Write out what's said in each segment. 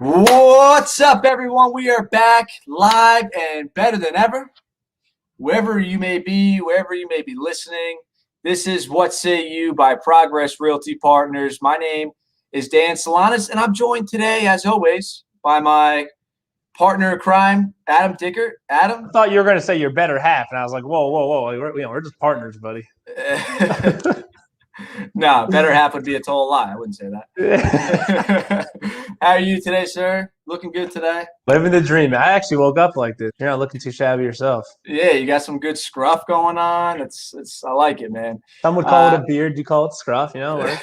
What's up, everyone? We are back live and better than ever. Wherever you may be, wherever you may be listening, this is What Say You by Progress Realty Partners. My name is Dan Salonis, and I'm joined today, as always, by my partner in crime, Adam Dickert. Adam? I thought you were going to say your better half, and I was like, whoa. We're just partners, buddy. No, better half would be a total lie. I wouldn't say that. How are you today, sir? Looking good today? Living the dream. I actually woke up like this. You're not looking too shabby yourself. Yeah, you got some good scruff going on. I like it, man. Some would call it a beard. You call it scruff, you know?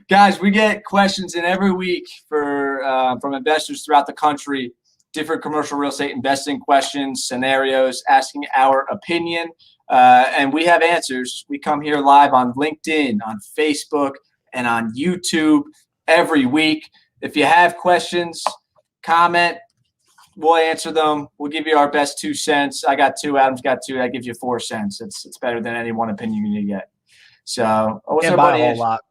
Guys, we get questions in every week from investors throughout the country, different commercial real estate investing questions, scenarios, asking our opinion. And we have answers. We come here live on LinkedIn, on Facebook, and on YouTube every week. If you have questions, comment, we'll answer them. We'll give you our best 2 cents. I got 2, Adam's got 2. That gives you 4 cents. It's better than any one opinion you get. So, what's Can't buy a whole lot.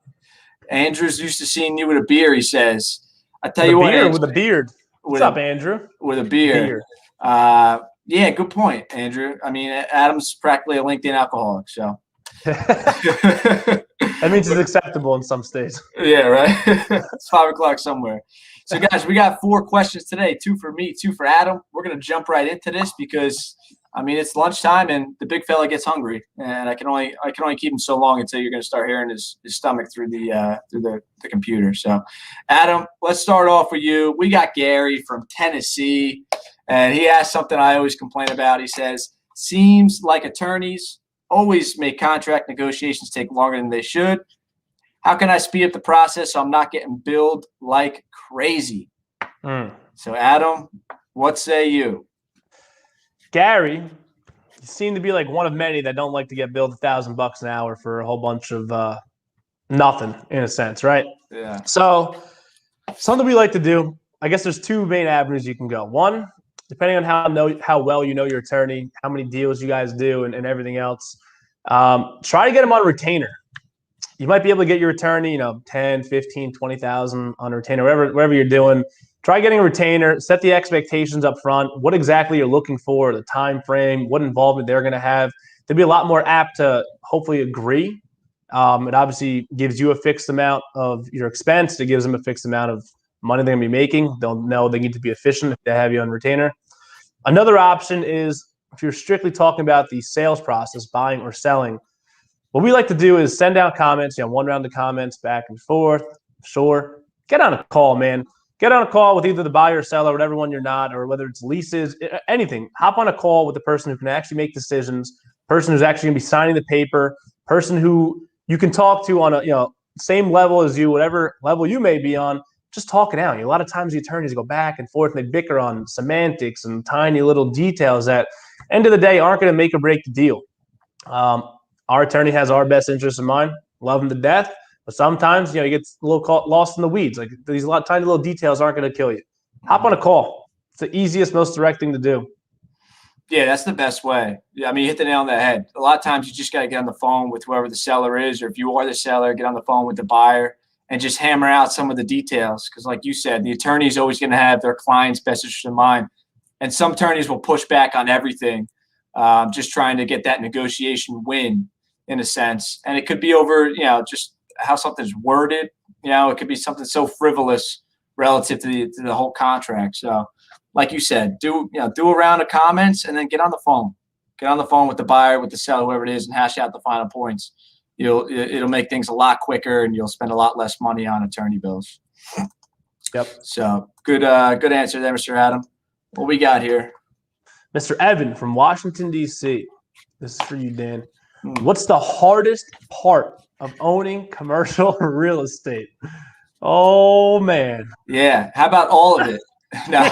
Andrew's used to seeing you with a beer, he says. I tell you what, Andrew, with a beard. What's up, Andrew? With a beer. Yeah, good point, Andrew. I mean, Adam's practically a LinkedIn alcoholic, so. That means it's acceptable in some states. Yeah, right? It's 5 o'clock somewhere. So, guys, we got 4 questions today, 2 for me, 2 for Adam. We're going to jump right into this because, I mean, it's lunchtime and the big fella gets hungry, and I can only keep him so long until you're going to start hearing his stomach through the computer. So, Adam, let's start off with you. We got Gary from Tennessee. And he asked something I always complain about. He says, seems like attorneys always make contract negotiations take longer than they should. How can I speed up the process so I'm not getting billed like crazy? So, Adam, what say you? Gary, you seem to be like one of many that don't like to get billed $1,000 an hour for a whole bunch of nothing, in a sense, right? Yeah. So, something we like to do, I guess there's 2 main avenues you can go. One, depending on how well you know your attorney, how many deals you guys do, and everything else, try to get them on retainer. You might be able to get your attorney, 10, 15, 20,000 on a retainer, wherever you're doing. Try getting a retainer, set the expectations up front, what exactly you're looking for, the time frame, what involvement they're going to have. They'll be a lot more apt to hopefully agree. It obviously gives you a fixed amount of your expense. It gives them a fixed amount of money they're going to be making. They'll know they need to be efficient if they have you on retainer. Another option is if you're strictly talking about the sales process, buying or selling, what we like to do is send out comments, 1 round of comments back and forth. Sure. Get on a call, man. Get on a call with either the buyer or seller, whatever one you're not, or whether it's leases, anything. Hop on a call with the person who can actually make decisions, person who's actually going to be signing the paper, person who you can talk to on a same level as you, whatever level you may be on. Just talk it out. A lot of times the attorneys go back and forth and they bicker on semantics and tiny little details that, end of the day, aren't going to make or break the deal. Our attorney has our best interest in mind, love him to death, but sometimes he gets a little lost in the weeds. Like these tiny little details aren't going to kill you. Hop on a call. It's the easiest, most direct thing to do. Yeah, that's the best way. Yeah, I mean, you hit the nail on the head. A lot of times you just got to get on the phone with whoever the seller is, or if you are the seller, get on the phone with the buyer and just hammer out some of the details. Because like you said, the attorney is always going to have their client's best interest in mind. And some attorneys will push back on everything, just trying to get that negotiation win in a sense. And it could be over, just how something's worded. It could be something so frivolous relative to the whole contract. So like you said, do a round of comments and then get on the phone. Get on the phone with the buyer, with the seller, whoever it is, and hash out the final points. It'll make things a lot quicker, and you'll spend a lot less money on attorney bills. Yep. So good answer there, Mr. Adam. What we got here? Mr. Evan from Washington, D.C. This is for you, Dan. What's the hardest part of owning commercial real estate? Oh, man. Yeah. How about all of it? No.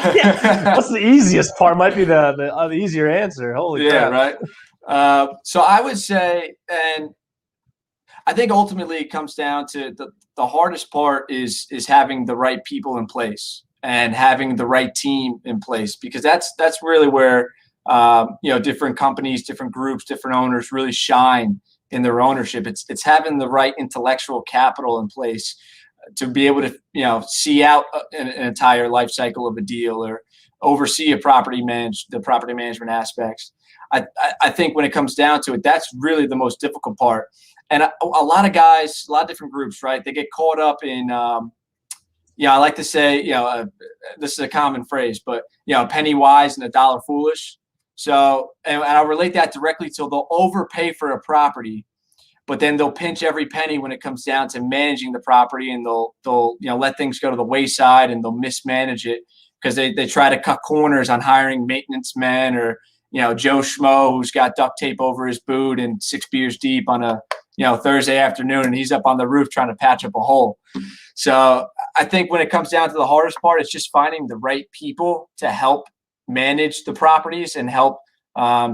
What's the easiest part? Might be the easier answer. Holy crap. Right. So I would say, and I think ultimately it comes down to the hardest part is having the right people in place and having the right team in place, because that's really where different companies, different groups, different owners really shine in their ownership. It's having the right intellectual capital in place. to be able to, see out an entire life cycle of a deal or oversee the property management aspects. I think when it comes down to it, that's really the most difficult part. And a lot of guys, a lot of different groups, right? They get caught up in, I like to say, this is a common phrase, but, penny wise and a dollar foolish. So, and I'll relate that directly to they'll overpay for a property, but then they'll pinch every penny when it comes down to managing the property, and they'll let things go to the wayside, and they'll mismanage it because they try to cut corners on hiring maintenance men or, Joe Schmo who's got duct tape over his boot and 6 beers deep on a, Thursday afternoon, and he's up on the roof trying to patch up a hole. So I think when it comes down to the hardest part, it's just finding the right people to help manage the properties and help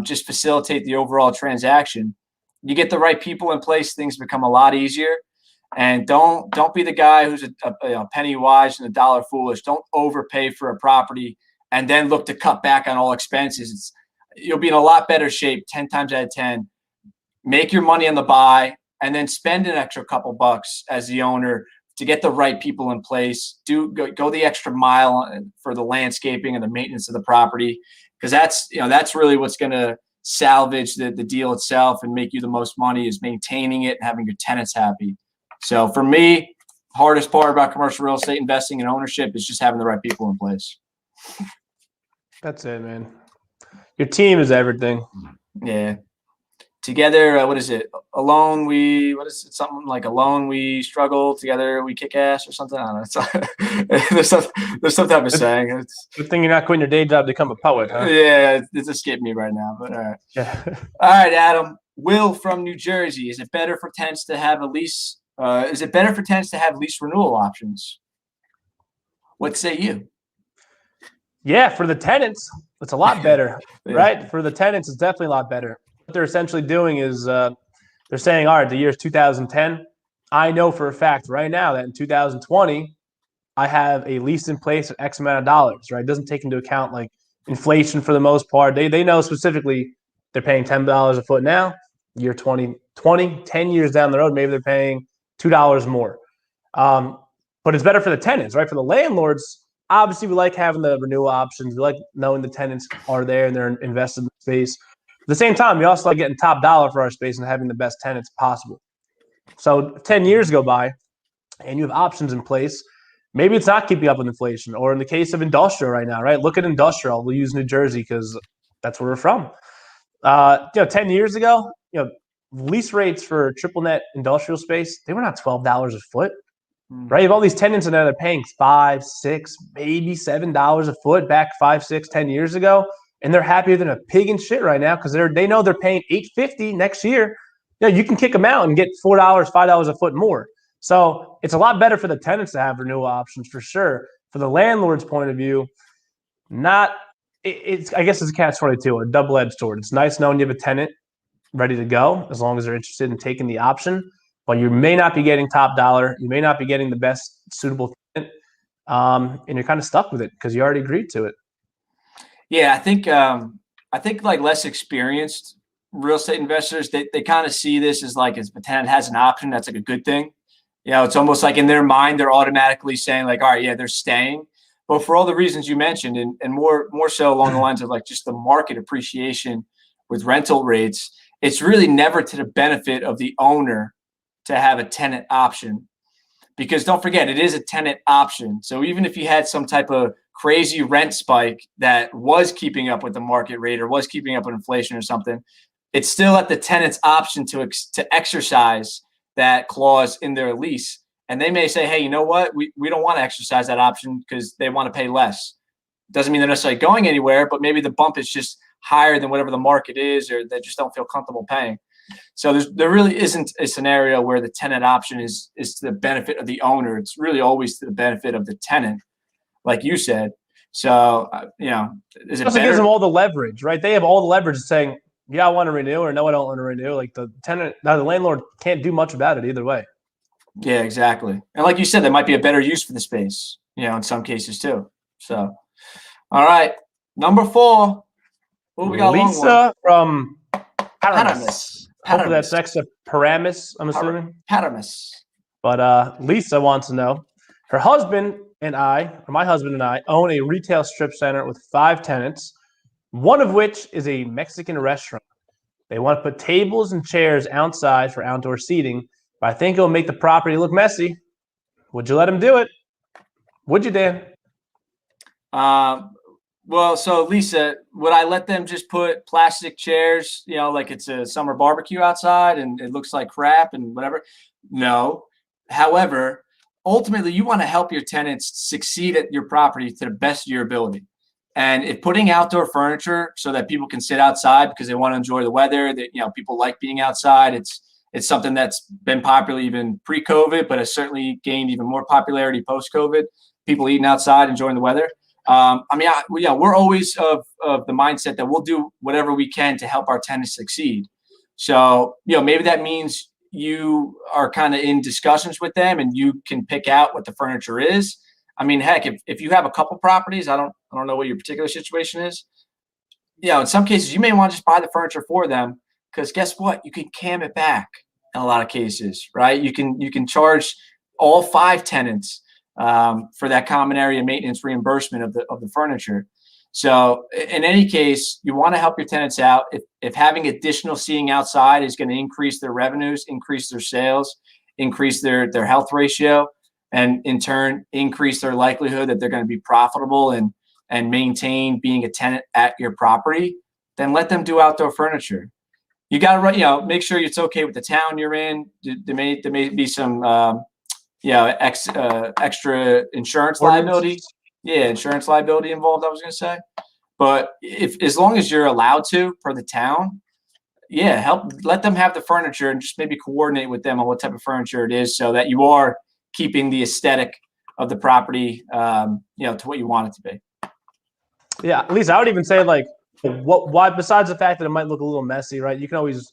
just facilitate the overall transaction. You get the right people in place, things become a lot easier. And don't be the guy who's a penny wise and a dollar foolish. Don't overpay for a property and then look to cut back on all expenses. You'll be in a lot better shape 10 times out of 10. Make your money on the buy and then spend an extra couple bucks as the owner to get the right people in place. Go the extra mile for the landscaping and the maintenance of the property, because that's really what's going to salvage the deal itself and make you the most money, is maintaining it and having your tenants happy. So for me, hardest part about commercial real estate investing and ownership is just having the right people in place. That's it, man. Your team is everything. Yeah. Together, what is it? Alone, something like alone we struggle, together we kick ass or something? I don't know. There's some type of saying. It's, good thing you're not quitting your day job to become a poet, huh? Yeah, it's escaped me right now, but all right. Yeah. All right, Adam. Will from New Jersey. Is it better for tenants to have lease renewal options? What say you? Yeah, for the tenants, it's a lot better, Yeah. right? For the tenants, it's definitely a lot better. What they're essentially doing is they're saying, all right, the year is 2010. I know for a fact right now that in 2020, I have a lease in place at X amount of dollars, right? It doesn't take into account like inflation for the most part. They know specifically they're paying $10 a foot now. Year 2020, 10 years down the road, maybe they're paying $2 more. But it's better for the tenants, right? For the landlords, obviously we like having the renewal options. We like knowing the tenants are there and they're invested in the space. At the same time, we also like getting top dollar for our space and having the best tenants possible. So 10 years go by and you have options in place. Maybe it's not keeping up with inflation, or in the case of industrial right now, right? Look at industrial. We'll use New Jersey because that's where we're from. 10 years ago, lease rates for triple net industrial space, they were not $12 a foot, right? You have all these tenants in there that are paying $5, $6, maybe $7 a foot back 5, 6, 10 years ago. And they're happier than a pig in shit right now because they know they're paying $8.50 next year. You can kick them out and get $4, $5 a foot more. So it's a lot better for the tenants to have renewal options for sure. For the landlord's point of view, I guess it's a catch-22, a double-edged sword. It's nice knowing you have a tenant ready to go as long as they're interested in taking the option, but you may not be getting top dollar. You may not be getting the best suitable tenant, and you're kind of stuck with it because you already agreed to it. Yeah, I think like less experienced real estate investors, they kind of see this as like, if the tenant has an option, that's like a good thing. It's almost like in their mind, they're automatically saying like, all right, yeah, they're staying. But for all the reasons you mentioned, and more so along the lines of like just the market appreciation with rental rates, it's really never to the benefit of the owner to have a tenant option. Because don't forget, it is a tenant option. So even if you had some type of crazy rent spike that was keeping up with the market rate or was keeping up with inflation or something, it's still at the tenant's option to exercise that clause in their lease. And they may say, hey, you know what? We don't want to exercise that option because they want to pay less. Doesn't mean they're necessarily going anywhere, but maybe the bump is just higher than whatever the market is, or they just don't feel comfortable paying. So there really isn't a scenario where the tenant option is to the benefit of the owner. It's really always to the benefit of the tenant, like you said. So, is it better? It gives them all the leverage, right? They have all the leverage saying, yeah, I want to renew, or no, I don't want to renew. Like the landlord can't do much about it either way. Yeah, exactly. And like you said, there might be a better use for the space, in some cases too. So, all right. Number 4. We got Lisa from Paramus. Hopefully that's next to Paramus, I'm assuming. Paramus. But Lisa wants to know, her husband and I, or my husband and I, own a retail strip center with 5 tenants, one of which is a Mexican restaurant. They want to put tables and chairs outside for outdoor seating, but I think it'll make the property look messy. Would you let him do it? Would you, Dan? Well, so Lisa, would I let them just put plastic chairs, like it's a summer barbecue outside and it looks like crap and whatever? No. However, ultimately, you want to help your tenants succeed at your property to the best of your ability. And if putting outdoor furniture so that people can sit outside because they want to enjoy the weather, that people like being outside, it's something that's been popular even pre-COVID, but has certainly gained even more popularity post-COVID. People eating outside, enjoying the weather. We're always of the mindset that we'll do whatever we can to help our tenants succeed. So, maybe that means you are kind of in discussions with them and you can pick out what the furniture is. I mean, heck, if you have a couple properties, I don't know what your particular situation is. In some cases, you may want to just buy the furniture for them because guess what? You can cam it back in a lot of cases, right? You can charge all 5 tenants for that common area maintenance reimbursement of the furniture. So in any case, you want to help your tenants out. If having additional seating outside is going to increase their revenues, increase their sales, increase their health ratio, and in turn increase their likelihood that they're going to be profitable and maintain being a tenant at your property, then let them do outdoor furniture. You got to make sure it's okay with the town you're in. There may be some extra insurance liability. Yeah, insurance liability involved, I was going to say. But as long as you're allowed to per the town, let them have the furniture and just maybe coordinate with them on what type of furniture it is so that you are keeping the aesthetic of the property, to what you want it to be. Yeah, at least I would even say why, besides the fact that it might look a little messy, right? You can always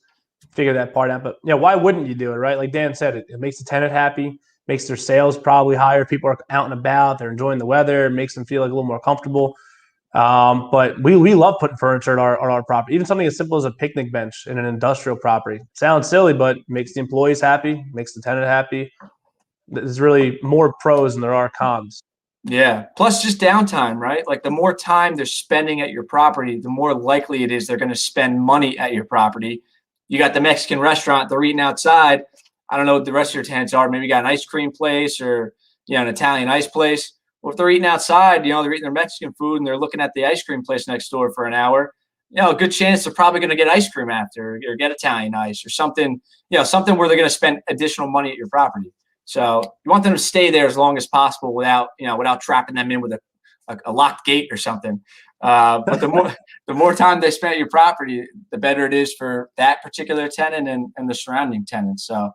figure that part out, but why wouldn't you do it, right? Like Dan said, it makes the tenant happy, makes their sales probably higher. People are out and about, they're enjoying the weather, it makes them feel like a little more comfortable. But we love putting furniture on our property, even something as simple as a picnic bench in an industrial property. Sounds silly, but makes the employees happy, makes the tenant happy. There's really more pros than there are cons. Yeah. Plus just downtime, right? Like the more time they're spending at your property, the more likely it is they're going to spend money at your property. You got the Mexican restaurant, they're eating outside. I don't know what the rest of your tenants are. Maybe you got an ice cream place or, an Italian ice place. Well, if they're eating outside, they're eating their Mexican food and they're looking at the ice cream place next door for an hour, a good chance they're probably going to get ice cream after or get Italian ice or something, something where they're going to spend additional money at your property. So you want them to stay there as long as possible without trapping them in with a locked gate or something. But the more time they spend at your property, the better it is for that particular tenant and the surrounding tenants. So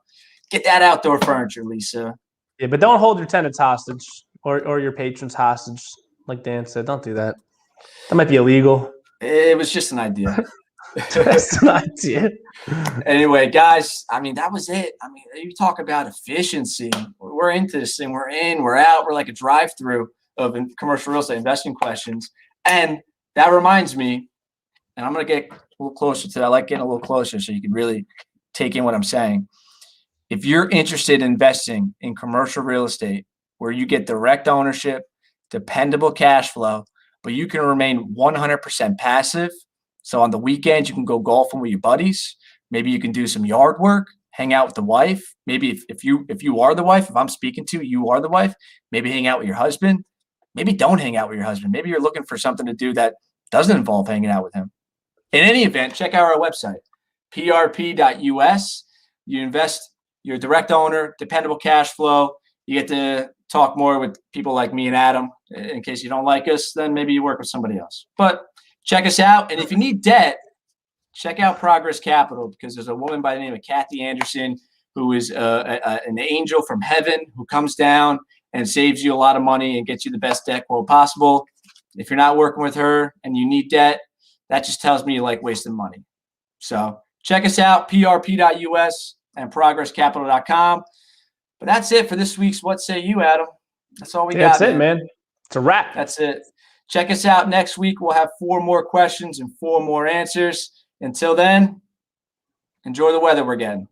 get that outdoor furniture, Lisa. Yeah, but don't hold your tenants hostage or your patrons hostage. Like Dan said, don't do that. That might be illegal. It was just an idea. Just an idea. Anyway, guys, that was it. You talk about efficiency. We're into this thing. We're in, we're out. We're like a drive-through of commercial real estate investing questions. And that reminds me, and I'm going to get a little closer to that. I like getting a little closer so you can really take in what I'm saying. If you're interested in investing in commercial real estate where you get direct ownership, dependable cash flow, but you can remain 100% passive. So on the weekends, you can go golfing with your buddies. Maybe you can do some yard work, hang out with the wife. Maybe if you are the wife, if I'm speaking to you are the wife, maybe hang out with your husband. Maybe don't hang out with your husband. Maybe you're looking for something to do that doesn't involve hanging out with him. In any event, check out our website, prp.us. You invest, you're a direct owner, dependable cash flow. You get to talk more with people like me and Adam. In case you don't like us, then maybe you work with somebody else. But check us out. And if you need debt, check out Progress Capital because there's a woman by the name of Kathy Anderson who is an angel from heaven who comes down and saves you a lot of money and gets you the best debt quote possible. If you're not working with her and you need debt, that just tells me you like wasting money. So check us out, prp.us and progresscapital.com. But that's it for this week's What Say You, Adam? That's all we got. That's it, man. It's a wrap. That's it. Check us out next week. We'll have 4 more questions and 4 more answers. Until then, enjoy the weather we're getting.